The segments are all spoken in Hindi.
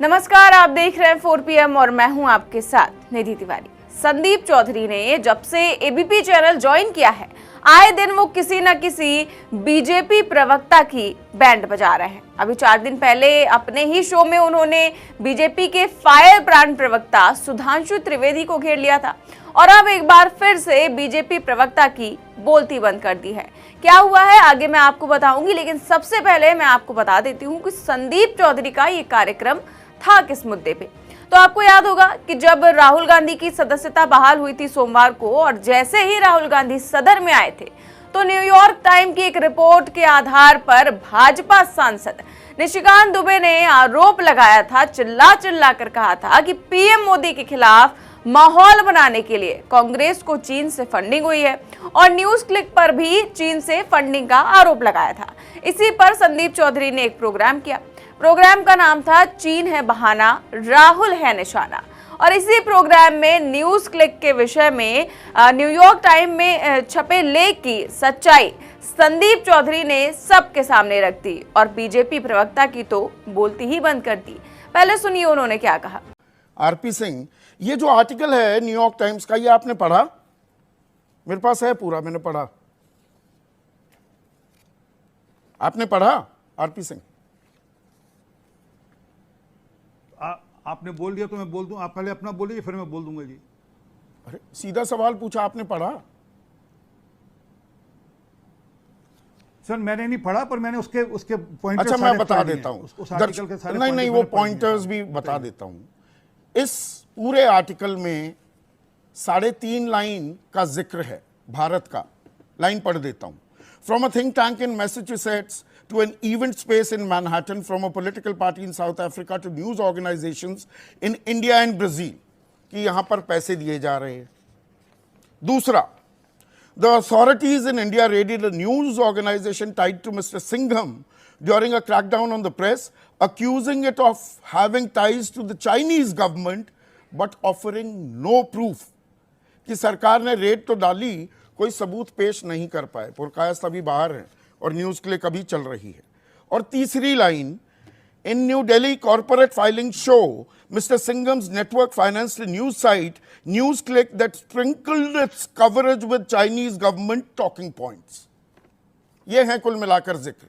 नमस्कार, आप देख रहे हैं 4 PM और मैं हूं आपके साथ निधि तिवारी। संदीप चौधरी ने जब से एबीपी चैनल ज्वाइन किया है, आए दिन वो किसी न किसी बीजेपी प्रवक्ता की बैंड बजा रहे हैं। अभी 4 दिन पहले अपने ही शो में उन्होंने बीजेपी के फायर ब्रांड प्रवक्ता सुधांशु त्रिवेदी को घेर लिया था और अब एक बार फिर से बीजेपी प्रवक्ता की बोलती बंद कर दी है। क्या हुआ है आगे मैं आपको बताऊंगी, लेकिन सबसे पहले मैं आपको बता देती हूँ कि संदीप चौधरी का ये कार्यक्रम था किस मुद्दे पे। तो आपको याद होगा कि जब राहुल गांधी की सदस्यता बहाल हुई थी सोमवार को, और जैसे ही राहुल गांधी सदन में आए थे तो न्यूयॉर्क टाइम की एक रिपोर्ट के आधार पर भाजपा सांसद निशिकांत दुबे ने आरोप लगाया था, चिल्ला चिल्ला कर कहा था कि पीएम मोदी के खिलाफ माहौल बनाने के लिए कांग्रेस को चीन से फंडिंग हुई है और न्यूज क्लिक पर भी चीन से फंडिंग का आरोप लगाया था। इसी पर संदीप चौधरी ने एक प्रोग्राम किया। प्रोग्राम का नाम था चीन है बहाना, राहुल है निशाना। और इसी प्रोग्राम में न्यूज क्लिक के विषय में न्यूयॉर्क टाइम में छपे लेख की सच्चाई संदीप चौधरी ने सबके सामने रख दी और बीजेपी प्रवक्ता की तो बोलती ही बंद कर दी। पहले सुनिए उन्होंने क्या कहा। आरपी सिंह, ये जो आर्टिकल है न्यूयॉर्क टाइम्स का, ये आपने पढ़ा? मेरे पास है पूरा, मैंने पढ़ा। आपने पढ़ा आरपी सिंह? आपने बोल दिया तो मैं बोल दूं। आप पहले अपना बोलिए, फिर मैं बोल दूंगा जी। अरे सीधा सवाल पूछा, आपने पढ़ा? सर मैंने नहीं पढ़ा, पर मैंने उसके पॉइंटर्स। अच्छा, मैं बता देता हूं। उस आर्टिकल के सारे नहीं, वो पॉइंटर्स भी बता देता हूं। इस पूरे आर्टिकल में 3.5 लाइन का जिक्र है भारत का। लाइन पढ़ देता हूं। From a think tank in Massachusetts to an event space in Manhattan, from a political party in South Africa to news organizations in India and Brazil, कि यहाँ पर पैसे दिए जा रहे हैं। दूसरा, the authorities in India raided a news organization tied to Mr. Singham during a crackdown on the press, accusing it of having ties to the Chinese government, but offering no proof। कि सरकार ने रेड तो डाली, कोई सबूत पेश नहीं कर पाए। पुरकायस्त अभी बाहर है और न्यूज क्लिक अभी चल रही है। और तीसरी line, in New Delhi corporate filing show mister Singham's network financed news site NewsClick that sprinkled its coverage with Chinese government talking points. ये हैं कुल मिलाकर जिक्र।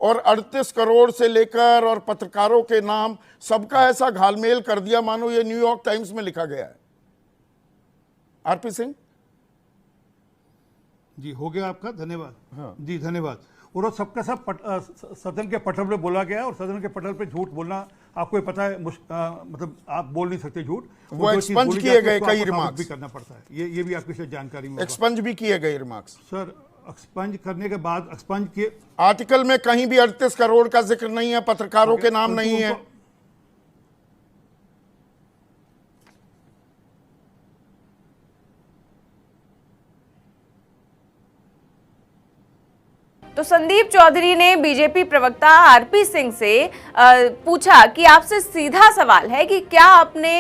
और 38 करोड़ से लेकर और पत्रकारों के नाम सबका ऐसा घालमेल कर दिया मानो ये न्यूयॉर्क टाइम्स में लिखा गया है। आरपी सिंह जी, हो गया आपका, धन्यवाद। हाँ। जी धन्यवाद। और सबका सब सदन के पटल पे बोला गया, और सदन के पटल पे झूठ बोलना आपको ये पता है, मतलब आप बोल नहीं सकते झूठ। वो एक्सपंज किए गए कई रिमार्क्स भी करना पड़ता है। ये भी आपकी जानकारी में एक्सपंज भी किए गए रिमार्क्स। सर एक्सपंज करने के बाद एक्सपंज किए आर्टिकल में कहीं भी 38 करोड़ का जिक्र नहीं है, पत्रकारों के नाम नहीं है। तो संदीप चौधरी ने बीजेपी प्रवक्ता आरपी सिंह से पूछा कि आपसे सीधा सवाल है कि क्या आपने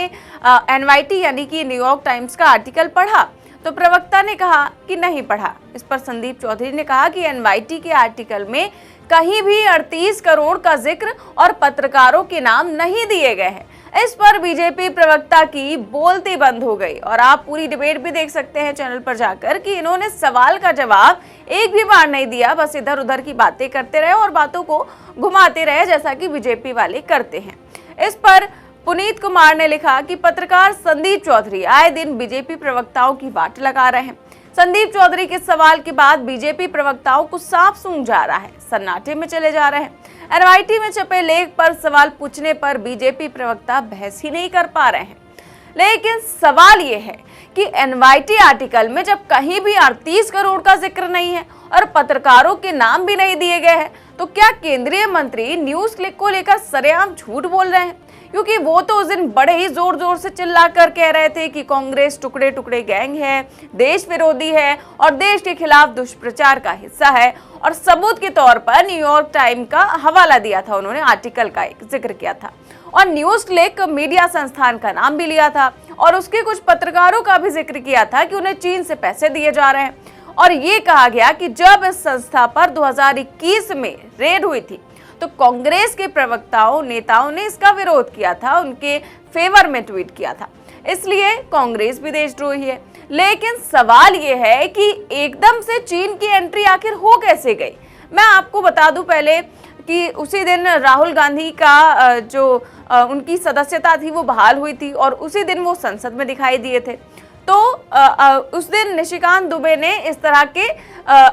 एनवाईटी यानी कि न्यूयॉर्क टाइम्स का आर्टिकल पढ़ा? तो प्रवक्ता ने कहा कि नहीं पढ़ा। इस पर संदीप चौधरी ने कहा कि एनवाईटी के आर्टिकल में कहीं भी 38 करोड़ का जिक्र और पत्रकारों के नाम नहीं दिए गए हैं। इस पर बीजेपी प्रवक्ता की बोलती बंद हो गई और आप पूरी डिबेट भी देख सकते हैं चैनल पर जाकर कि इन्होंने सवाल का जवाब एक भी बार नहीं दिया, बस इधर उधर की बातें करते रहे और बातों को घुमाते रहे जैसा कि बीजेपी वाले करते हैं। इस पर पुनीत कुमार ने लिखा कि पत्रकार संदीप चौधरी आए दिन बीजेपी प्रवक्ताओं की वाट लगा रहे हैं। संदीप चौधरी के सवाल के बाद बीजेपी प्रवक्ताओं को साफ सूंघ जा रहा है, सन्नाटे में चले जा रहे हैं। एनवाईटी में छपे लेख पर सवाल पूछने पर बीजेपी प्रवक्ता बहस ही नहीं कर पा रहे हैं। लेकिन सवाल ये है कि एनवाईटी आर्टिकल में जब कहीं भी 38 करोड़ का जिक्र नहीं है और पत्रकारों के नाम भी नहीं दिए गए हैं, तो क्या केंद्रीय मंत्री न्यूज क्लिक को लेकर सरेआम झूठ बोल रहे हैं? क्योंकि वो तो उस दिन बड़े ही जोर जोर से चिल्लाकर कह रहे थे कि कांग्रेस टुकड़े टुकड़े गैंग है, देश विरोधी है और देश के खिलाफ दुष्प्रचार का हिस्सा है। और सबूत के तौर पर न्यूयॉर्क टाइम का हवाला दिया था, उन्होंने आर्टिकल का एक जिक्र किया था और न्यूज क्लिक मीडिया संस्थान का नाम भी लिया था और उसके कुछ पत्रकारों का भी जिक्र किया था कि उन्हें चीन से पैसे दिए जा रहे हैं। और ये कहा गया कि जब इस संस्था पर 2021 में रेड हुई थी तो कांग्रेस के प्रवक्ताओं नेताओं ने इसका विरोध किया था, उनके फेवर में ट्वीट किया था, इसलिए कांग्रेस भी देशद्रोही है। लेकिन सवाल यह है कि एकदम से चीन की एंट्री आखिर हो कैसे गई। मैं आपको बता दूं पहले कि उसी दिन राहुल गांधी का जो उनकी सदस्यता थी वो बहाल हुई थी और उसी दिन वो संसद में दिखाई दिए थे। तो उस दिन निशिकांत दुबे ने इस तरह के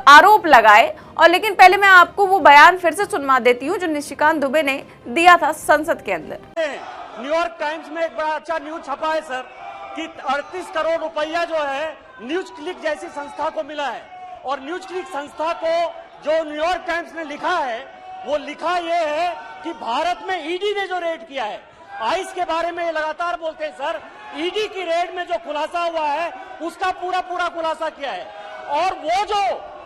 आरोप लगाए, और लेकिन पहले मैं आपको वो बयान फिर से सुनवा देती हूँ जो निशिकांत दुबे ने दिया था संसद के अंदर। न्यूयॉर्क टाइम्स में एक बड़ा अच्छा न्यूज छपा है सर कि 38 करोड़ रुपया जो है न्यूज क्लिक जैसी संस्था को मिला है, और न्यूज क्लिक संस्था को जो न्यूयॉर्क टाइम्स ने लिखा है वो लिखा ये है कि भारत में ईडी ने जो रेड किया है, आइस के बारे में ये लगातार बोलते हैं सर, ईडी की रेड में जो खुलासा हुआ है उसका पूरा खुलासा किया है। और वो जो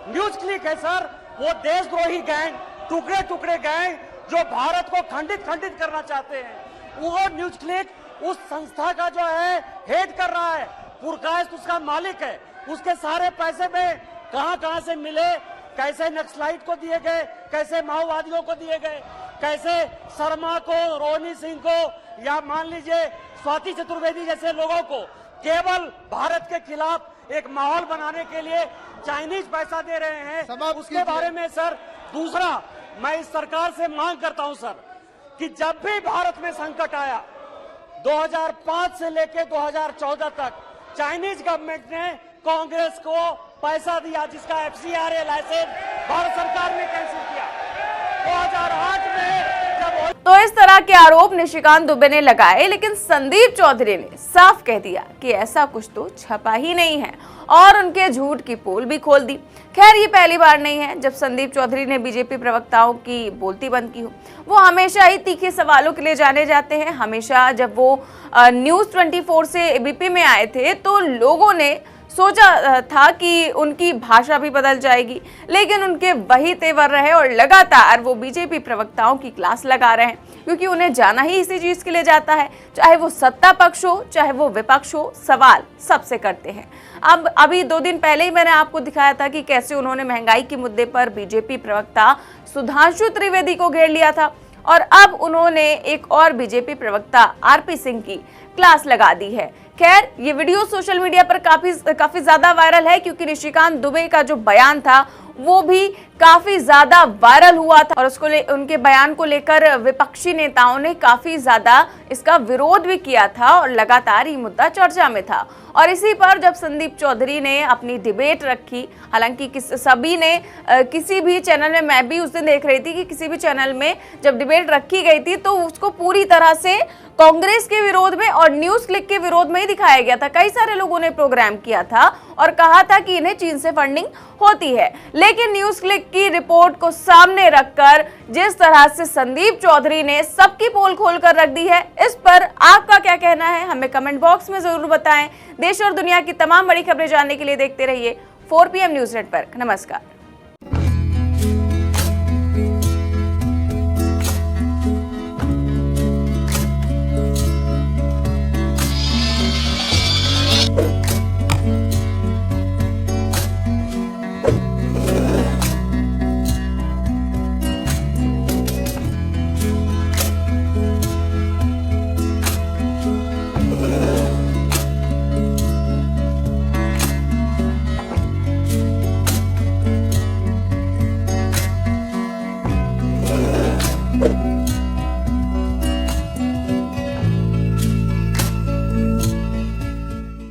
न्यूज क्लिक है सर, वो देशद्रोही गैंग, टुकड़े गैंग जो भारत को खंडित करना चाहते हैं, वो न्यूज क्लिक उस संस्था का जो है हेड कर रहा है, पुरकायस्त उसका मालिक है। उसके सारे पैसे में कहां से मिले, कैसे नक्सलाइट को दिए गए, कैसे माओवादियों को दिए गए, कैसे शर्मा को, रोहिणी सिंह को, या मान लीजिए स्वाति चतुर्वेदी जैसे लोगों को केवल भारत के खिलाफ एक माहौल बनाने के लिए चाइनीज पैसा दे रहे हैं, उसके बारे में सर। दूसरा, मैं इस सरकार से मांग करता हूं सर कि जब भी भारत में संकट आया 2005 से लेकर 2014 तक चाइनीज गवर्नमेंट ने कांग्रेस को पैसा दिया, जिसका FCRA लाइसेंस भारत सरकार ने कैंसिल किया। 2008 में जब तो इस तरह के आरोप निशिकांत दुबे ने लगाए, लेकिन संदीप चौधरी ने साफ कह दिया कि ऐसा कुछ तो छपा ही नहीं है और उनके झूठ की पोल भी खोल दी। खैर, ये पहली बार नहीं है जब संदीप चौधरी ने बीजेपी प्रवक्ताओं की बोलती बंद की हो। वो हमेशा ही तीखे सवालों के लिए जाने जाते हैं। हमेशा जब वो न्यूज़ 24 से ABP में आए थे तो लोगों ने सोचा था कि उनकी भाषा भी बदल जाएगी, लेकिन उनके वही तेवर रहे और लगातार वो बीजेपी प्रवक्ताओं की क्लास लगा रहे हैं, क्योंकि उन्हें जाना ही इसी चीज़ के लिए जाता है। चाहे वो सत्ता पक्ष हो चाहे वो विपक्ष हो, सवाल सबसे करते हैं। अब अभी 2 दिन पहले ही मैंने आपको दिखाया था कि कैसे उन्होंने महंगाई के मुद्दे पर बीजेपी प्रवक्ता सुधांशु त्रिवेदी को घेर लिया था, और अब उन्होंने एक और बीजेपी प्रवक्ता RP सिंह की क्लास लगा दी है। खैर, ये वीडियो सोशल मीडिया पर काफी ज्यादा वायरल है, क्योंकि निशिकांत दुबे का जो बयान था वो भी काफी ज्यादा वायरल हुआ था, और उनके बयान को लेकर विपक्षी नेताओं ने काफी ज्यादा इसका विरोध भी किया था और लगातार ये मुद्दा चर्चा में था। और इसी पर जब संदीप चौधरी ने अपनी डिबेट रखी, हालांकि सभी ने किसी भी चैनल में, मैं भी उस दिन देख रही थी कि किसी भी चैनल में जब डिबेट रखी गई थी तो उसको पूरी तरह से कांग्रेस के विरोध में और न्यूज क्लिक के विरोध में ही दिखाया गया था। कई सारे लोगों ने प्रोग्राम किया था और कहा था कि इन्हें चीन से फंडिंग होती है, लेकिन न्यूज क्लिक की रिपोर्ट को सामने रखकर जिस तरह से संदीप चौधरी ने सबकी पोल खोल कर रख दी है, इस पर आपका क्या कहना है हमें कमेंट बॉक्स में जरूर बताएं। देश और दुनिया की तमाम बड़ी खबरें जानने के लिए देखते रहिए 4 PM न्यूज नेटवर्क। नमस्कार। you